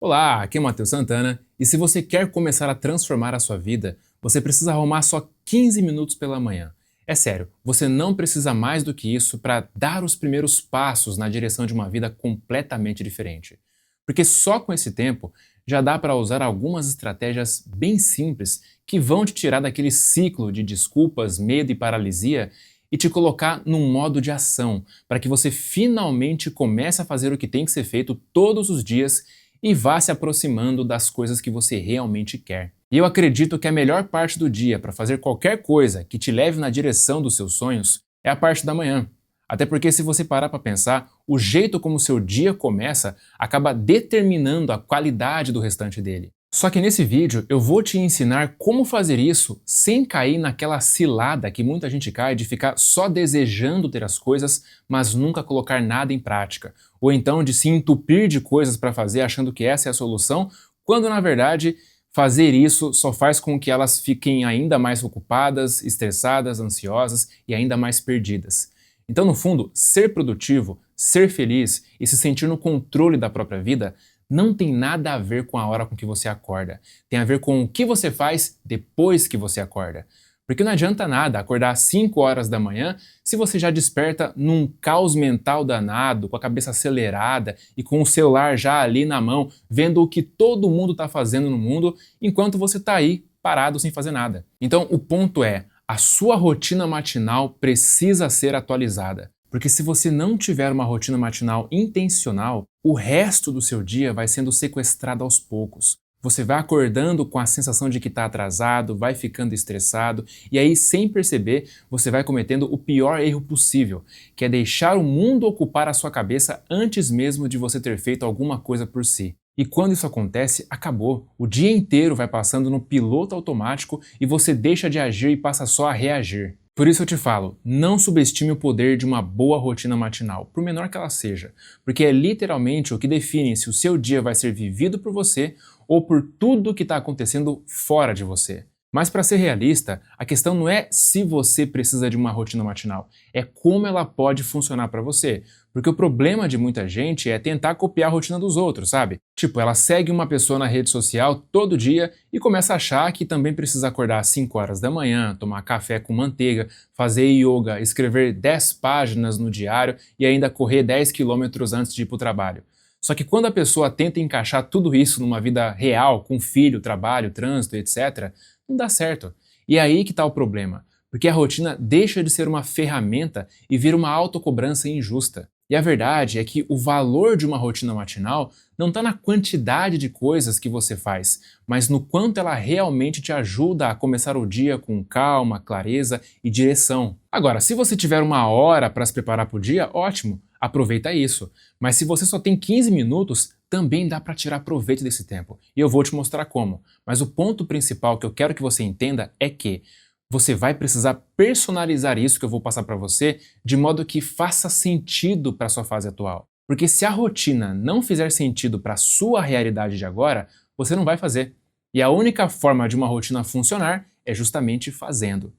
Olá, aqui é o Matheus Santana e se você quer começar a transformar a sua vida, você precisa arrumar só 15 minutos pela manhã. É sério, você não precisa mais do que isso para dar os primeiros passos na direção de uma vida completamente diferente. Porque só com esse tempo já dá para usar algumas estratégias bem simples que vão te tirar daquele ciclo de desculpas, medo e paralisia e te colocar num modo de ação, para que você finalmente comece a fazer o que tem que ser feito todos os dias e vá se aproximando das coisas que você realmente quer. E eu acredito que a melhor parte do dia para fazer qualquer coisa que te leve na direção dos seus sonhos é a parte da manhã. Até porque, se você parar para pensar, o jeito como o seu dia começa acaba determinando a qualidade do restante dele. Só que nesse vídeo eu vou te ensinar como fazer isso sem cair naquela cilada que muita gente cai de ficar só desejando ter as coisas, mas nunca colocar nada em prática. Ou então de se entupir de coisas para fazer achando que essa é a solução, quando na verdade fazer isso só faz com que elas fiquem ainda mais ocupadas, estressadas, ansiosas e ainda mais perdidas. Então, no fundo, ser produtivo, ser feliz e se sentir no controle da própria vida não tem nada a ver com a hora com que você acorda. Tem a ver com o que você faz depois que você acorda. Porque não adianta nada acordar às 5 horas da manhã se você já desperta num caos mental danado, com a cabeça acelerada e com o celular já ali na mão, vendo o que todo mundo está fazendo no mundo, enquanto você está aí parado sem fazer nada. Então o ponto é, a sua rotina matinal precisa ser atualizada. Porque se você não tiver uma rotina matinal intencional, o resto do seu dia vai sendo sequestrado aos poucos. Você vai acordando com a sensação de que está atrasado, vai ficando estressado, e aí, sem perceber, você vai cometendo o pior erro possível, que é deixar o mundo ocupar a sua cabeça antes mesmo de você ter feito alguma coisa por si. E quando isso acontece, acabou. O dia inteiro vai passando no piloto automático e você deixa de agir e passa só a reagir. Por isso eu te falo, não subestime o poder de uma boa rotina matinal, por menor que ela seja, porque é literalmente o que define se o seu dia vai ser vivido por você ou por tudo que está acontecendo fora de você. Mas para ser realista, a questão não é se você precisa de uma rotina matinal, é como ela pode funcionar para você. Porque o problema de muita gente é tentar copiar a rotina dos outros, sabe? Tipo, ela segue uma pessoa na rede social todo dia e começa a achar que também precisa acordar às 5 horas da manhã, tomar café com manteiga, fazer yoga, escrever 10 páginas no diário e ainda correr 10 quilômetros antes de ir para o trabalho. Só que quando a pessoa tenta encaixar tudo isso numa vida real, com filho, trabalho, trânsito, etc., não dá certo. E é aí que está o problema, porque a rotina deixa de ser uma ferramenta e vira uma autocobrança injusta. E a verdade é que o valor de uma rotina matinal não está na quantidade de coisas que você faz, mas no quanto ela realmente te ajuda a começar o dia com calma, clareza e direção. Agora, se você tiver uma hora para se preparar para o dia, ótimo, aproveita isso. Mas se você só tem 15 minutos, também dá para tirar proveito desse tempo. E eu vou te mostrar como. Mas o ponto principal que eu quero que você entenda é que você vai precisar personalizar isso que eu vou passar para você de modo que faça sentido para a sua fase atual. Porque se a rotina não fizer sentido para a sua realidade de agora, você não vai fazer. E a única forma de uma rotina funcionar é justamente fazendo.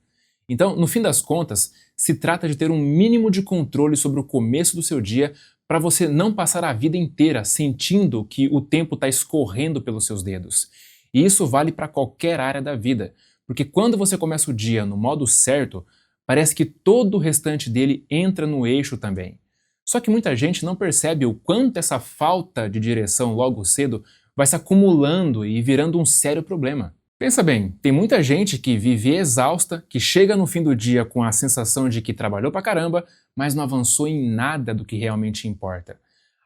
Então, no fim das contas, se trata de ter um mínimo de controle sobre o começo do seu dia para você não passar a vida inteira sentindo que o tempo está escorrendo pelos seus dedos. E isso vale para qualquer área da vida. Porque quando você começa o dia no modo certo, parece que todo o restante dele entra no eixo também. Só que muita gente não percebe o quanto essa falta de direção logo cedo vai se acumulando e virando um sério problema. Pensa bem, tem muita gente que vive exausta, que chega no fim do dia com a sensação de que trabalhou pra caramba, mas não avançou em nada do que realmente importa.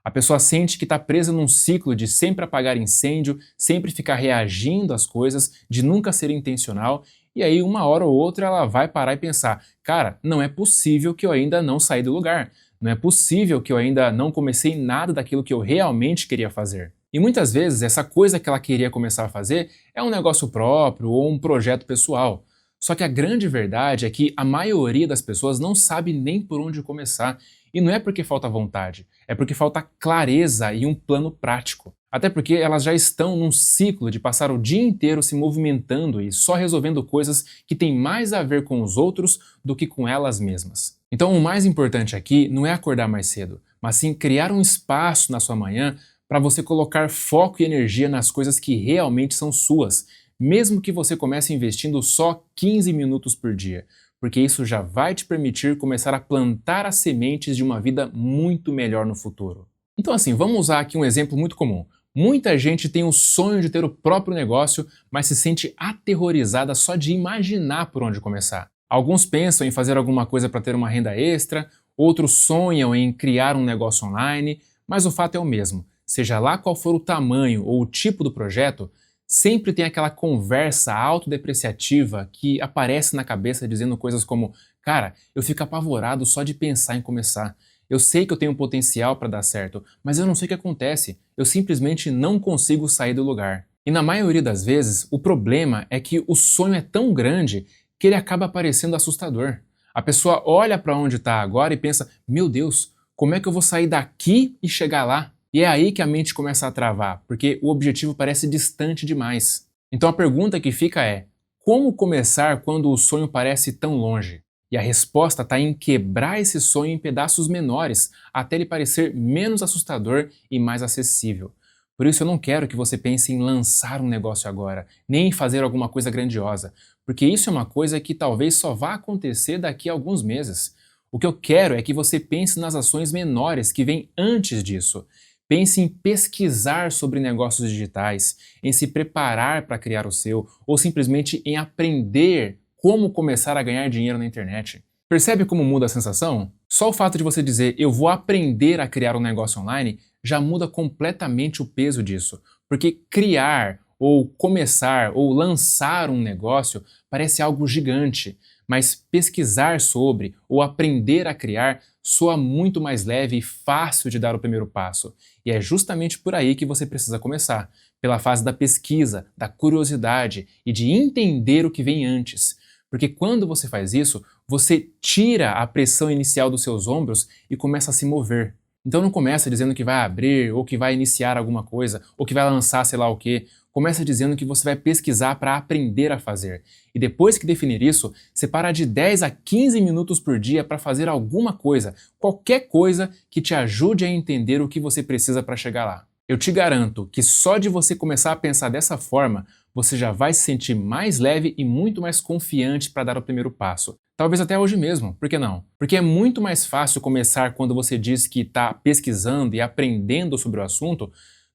A pessoa sente que está presa num ciclo de sempre apagar incêndio, sempre ficar reagindo às coisas, de nunca ser intencional, e aí uma hora ou outra ela vai parar e pensar, cara, não é possível que eu ainda não saí do lugar, não é possível que eu ainda não comecei nada daquilo que eu realmente queria fazer. E muitas vezes essa coisa que ela queria começar a fazer é um negócio próprio ou um projeto pessoal. Só que a grande verdade é que a maioria das pessoas não sabe nem por onde começar. E não é porque falta vontade, é porque falta clareza e um plano prático. Até porque elas já estão num ciclo de passar o dia inteiro se movimentando e só resolvendo coisas que têm mais a ver com os outros do que com elas mesmas. Então o mais importante aqui não é acordar mais cedo, mas sim criar um espaço na sua manhã para você colocar foco e energia nas coisas que realmente são suas, mesmo que você comece investindo só 15 minutos por dia, porque isso já vai te permitir começar a plantar as sementes de uma vida muito melhor no futuro. Então assim, vamos usar aqui um exemplo muito comum. Muita gente tem o sonho de ter o próprio negócio, mas se sente aterrorizada só de imaginar por onde começar. Alguns pensam em fazer alguma coisa para ter uma renda extra, outros sonham em criar um negócio online, mas o fato é o mesmo. Seja lá qual for o tamanho ou o tipo do projeto, sempre tem aquela conversa autodepreciativa que aparece na cabeça dizendo coisas como: cara, eu fico apavorado só de pensar em começar. Eu sei que eu tenho potencial para dar certo, mas eu não sei o que acontece. Eu simplesmente não consigo sair do lugar. E na maioria das vezes, o problema é que o sonho é tão grande que ele acaba parecendo assustador. A pessoa olha para onde está agora e pensa: meu Deus, como é que eu vou sair daqui e chegar lá? E é aí que a mente começa a travar, porque o objetivo parece distante demais. Então a pergunta que fica é: como começar quando o sonho parece tão longe? E a resposta está em quebrar esse sonho em pedaços menores, até ele parecer menos assustador e mais acessível. Por isso eu não quero que você pense em lançar um negócio agora, nem em fazer alguma coisa grandiosa, porque isso é uma coisa que talvez só vá acontecer daqui a alguns meses. O que eu quero é que você pense nas ações menores que vêm antes disso. Pense em pesquisar sobre negócios digitais, em se preparar para criar o seu, ou simplesmente em aprender como começar a ganhar dinheiro na internet. Percebe como muda a sensação? Só o fato de você dizer eu vou aprender a criar um negócio online já muda completamente o peso disso, porque criar ou começar ou lançar um negócio parece algo gigante, mas pesquisar sobre ou aprender a criar soa muito mais leve e fácil de dar o primeiro passo. E é justamente por aí que você precisa começar, pela fase da pesquisa, da curiosidade e de entender o que vem antes. Porque quando você faz isso, você tira a pressão inicial dos seus ombros e começa a se mover. Então não começa dizendo que vai abrir, ou que vai iniciar alguma coisa, ou que vai lançar sei lá o quê. Começa dizendo que você vai pesquisar para aprender a fazer. E depois que definir isso, separa de 10 a 15 minutos por dia para fazer alguma coisa, qualquer coisa que te ajude a entender o que você precisa para chegar lá. Eu te garanto que só de você começar a pensar dessa forma, você já vai se sentir mais leve e muito mais confiante para dar o primeiro passo. Talvez até hoje mesmo, por que não? Porque é muito mais fácil começar quando você diz que está pesquisando e aprendendo sobre o assunto,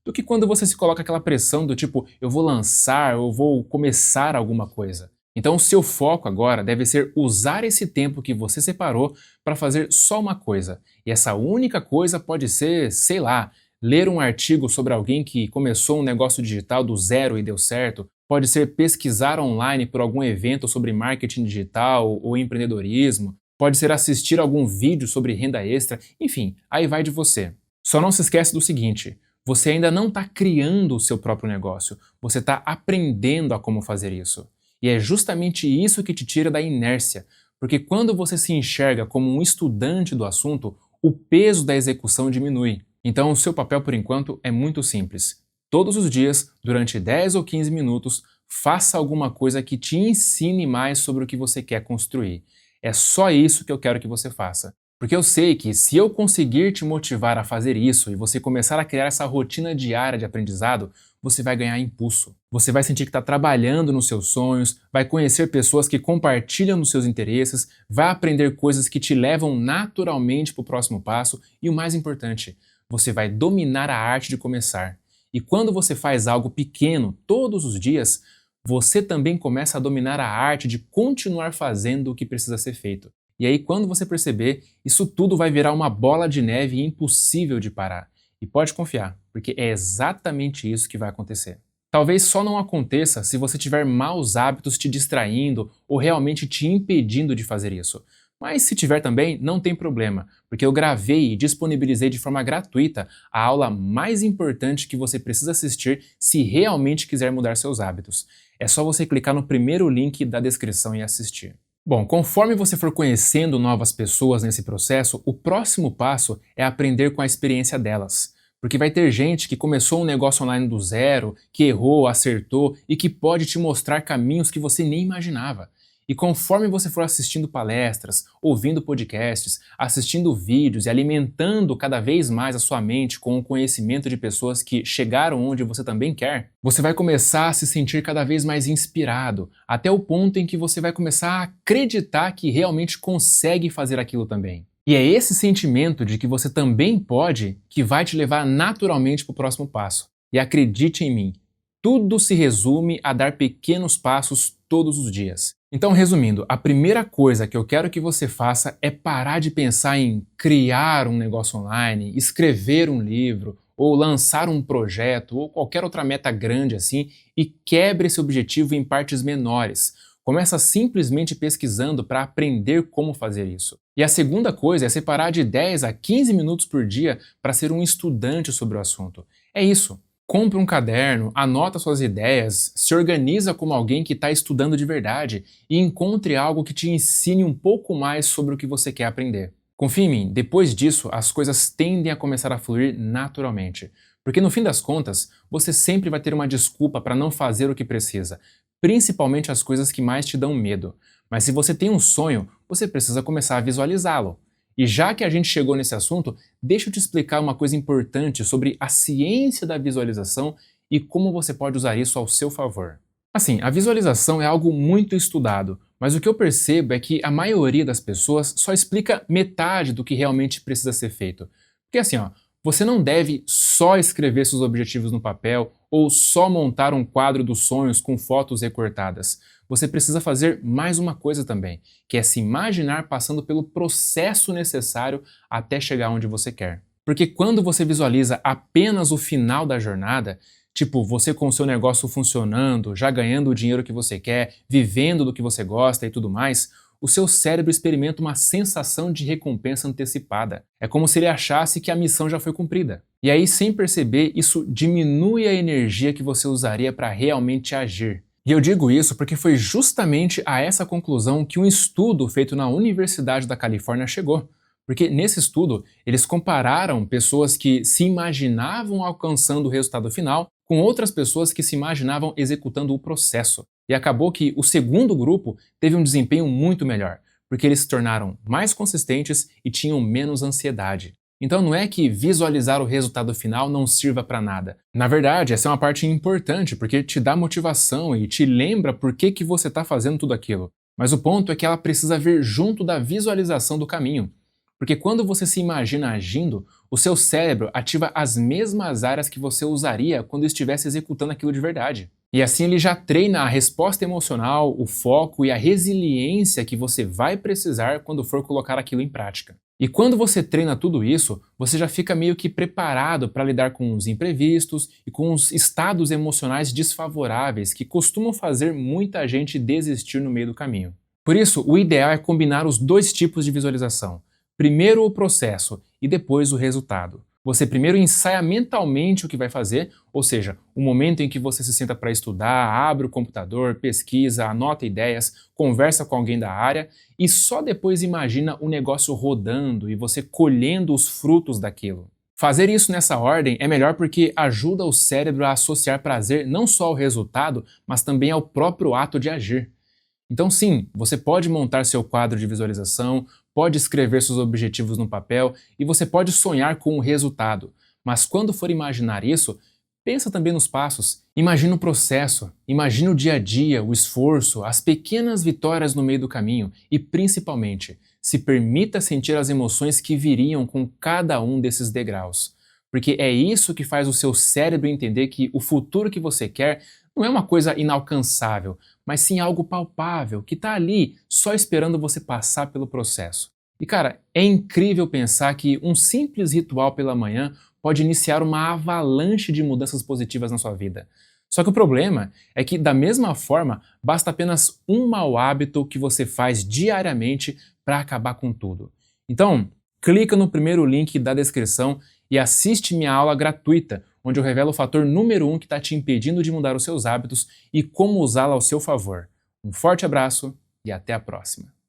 do que quando você se coloca aquela pressão do tipo, eu vou lançar, eu vou começar alguma coisa. Então o seu foco agora deve ser usar esse tempo que você separou para fazer só uma coisa. E essa única coisa pode ser, sei lá, ler um artigo sobre alguém que começou um negócio digital do zero e deu certo. Pode ser pesquisar online por algum evento sobre marketing digital ou empreendedorismo. Pode ser assistir algum vídeo sobre renda extra. Enfim, aí vai de você. Só não se esquece do seguinte: você ainda não está criando o seu próprio negócio. Você está aprendendo a como fazer isso. E é justamente isso que te tira da inércia. Porque quando você se enxerga como um estudante do assunto, o peso da execução diminui. Então o seu papel por enquanto é muito simples. Todos os dias, durante 10 ou 15 minutos, faça alguma coisa que te ensine mais sobre o que você quer construir. É só isso que eu quero que você faça. Porque eu sei que se eu conseguir te motivar a fazer isso e você começar a criar essa rotina diária de aprendizado, você vai ganhar impulso. Você vai sentir que está trabalhando nos seus sonhos, vai conhecer pessoas que compartilham dos seus interesses, vai aprender coisas que te levam naturalmente para o próximo passo e o mais importante, você vai dominar a arte de começar. E quando você faz algo pequeno todos os dias, você também começa a dominar a arte de continuar fazendo o que precisa ser feito. E aí, quando você perceber, isso tudo vai virar uma bola de neve impossível de parar. E pode confiar, porque é exatamente isso que vai acontecer. Talvez só não aconteça se você tiver maus hábitos te distraindo ou realmente te impedindo de fazer isso. Mas se tiver também, não tem problema, porque eu gravei e disponibilizei de forma gratuita a aula mais importante que você precisa assistir se realmente quiser mudar seus hábitos. É só você clicar no primeiro link da descrição e assistir. Bom, conforme você for conhecendo novas pessoas nesse processo, o próximo passo é aprender com a experiência delas. Porque vai ter gente que começou um negócio online do zero, que errou, acertou e que pode te mostrar caminhos que você nem imaginava. E conforme você for assistindo palestras, ouvindo podcasts, assistindo vídeos e alimentando cada vez mais a sua mente com o conhecimento de pessoas que chegaram onde você também quer, você vai começar a se sentir cada vez mais inspirado, até o ponto em que você vai começar a acreditar que realmente consegue fazer aquilo também. E é esse sentimento de que você também pode que vai te levar naturalmente para o próximo passo. E acredite em mim, tudo se resume a dar pequenos passos todos os dias. Então, resumindo, a primeira coisa que eu quero que você faça é parar de pensar em criar um negócio online, escrever um livro, ou lançar um projeto, ou qualquer outra meta grande assim, e quebre esse objetivo em partes menores. Começa simplesmente pesquisando para aprender como fazer isso. E a segunda coisa é separar de 10 a 15 minutos por dia para ser um estudante sobre o assunto. É isso. Compre um caderno, anota suas ideias, se organiza como alguém que está estudando de verdade e encontre algo que te ensine um pouco mais sobre o que você quer aprender. Confie em mim, depois disso as coisas tendem a começar a fluir naturalmente. Porque no fim das contas, você sempre vai ter uma desculpa para não fazer o que precisa, principalmente as coisas que mais te dão medo. Mas se você tem um sonho, você precisa começar a visualizá-lo. E já que a gente chegou nesse assunto, deixa eu te explicar uma coisa importante sobre a ciência da visualização e como você pode usar isso ao seu favor. Assim, a visualização é algo muito estudado, mas o que eu percebo é que a maioria das pessoas só explica metade do que realmente precisa ser feito. Porque assim, você não deve só escrever seus objetivos no papel ou só montar um quadro dos sonhos com fotos recortadas. Você precisa fazer mais uma coisa também, que é se imaginar passando pelo processo necessário até chegar onde você quer. Porque quando você visualiza apenas o final da jornada, tipo você com o seu negócio funcionando, já ganhando o dinheiro que você quer, vivendo do que você gosta e tudo mais, o seu cérebro experimenta uma sensação de recompensa antecipada. É como se ele achasse que a missão já foi cumprida. E aí, sem perceber, isso diminui a energia que você usaria para realmente agir. E eu digo isso porque foi justamente a essa conclusão que um estudo feito na Universidade da Califórnia chegou. Porque nesse estudo, eles compararam pessoas que se imaginavam alcançando o resultado final com outras pessoas que se imaginavam executando o processo. E acabou que o segundo grupo teve um desempenho muito melhor, porque eles se tornaram mais consistentes e tinham menos ansiedade. Então não é que visualizar o resultado final não sirva para nada. Na verdade, essa é uma parte importante, porque te dá motivação e te lembra por que você está fazendo tudo aquilo. Mas o ponto é que ela precisa vir junto da visualização do caminho. Porque quando você se imagina agindo, o seu cérebro ativa as mesmas áreas que você usaria quando estivesse executando aquilo de verdade. E assim ele já treina a resposta emocional, o foco e a resiliência que você vai precisar quando for colocar aquilo em prática. E quando você treina tudo isso, você já fica meio que preparado para lidar com os imprevistos e com os estados emocionais desfavoráveis que costumam fazer muita gente desistir no meio do caminho. Por isso, o ideal é combinar os dois tipos de visualização. Primeiro o processo e depois o resultado. Você primeiro ensaia mentalmente o que vai fazer, ou seja, o momento em que você se senta para estudar, abre o computador, pesquisa, anota ideias, conversa com alguém da área e só depois imagina o negócio rodando e você colhendo os frutos daquilo. Fazer isso nessa ordem é melhor porque ajuda o cérebro a associar prazer não só ao resultado, mas também ao próprio ato de agir. Então sim, você pode montar seu quadro de visualização, pode escrever seus objetivos no papel e você pode sonhar com o resultado. Mas quando for imaginar isso, pensa também nos passos. Imagina o processo, imagina o dia a dia, o esforço, as pequenas vitórias no meio do caminho e, principalmente, se permita sentir as emoções que viriam com cada um desses degraus. Porque é isso que faz o seu cérebro entender que o futuro que você quer não é uma coisa inalcançável, mas sim algo palpável, que está ali só esperando você passar pelo processo. E cara, é incrível pensar que um simples ritual pela manhã pode iniciar uma avalanche de mudanças positivas na sua vida. Só que o problema é que, da mesma forma, basta apenas um mau hábito que você faz diariamente para acabar com tudo. Então, clica no primeiro link da descrição e assiste minha aula gratuita, onde eu revelo o fator número 1 que está te impedindo de mudar os seus hábitos e como usá-la ao seu favor. Um forte abraço e até a próxima!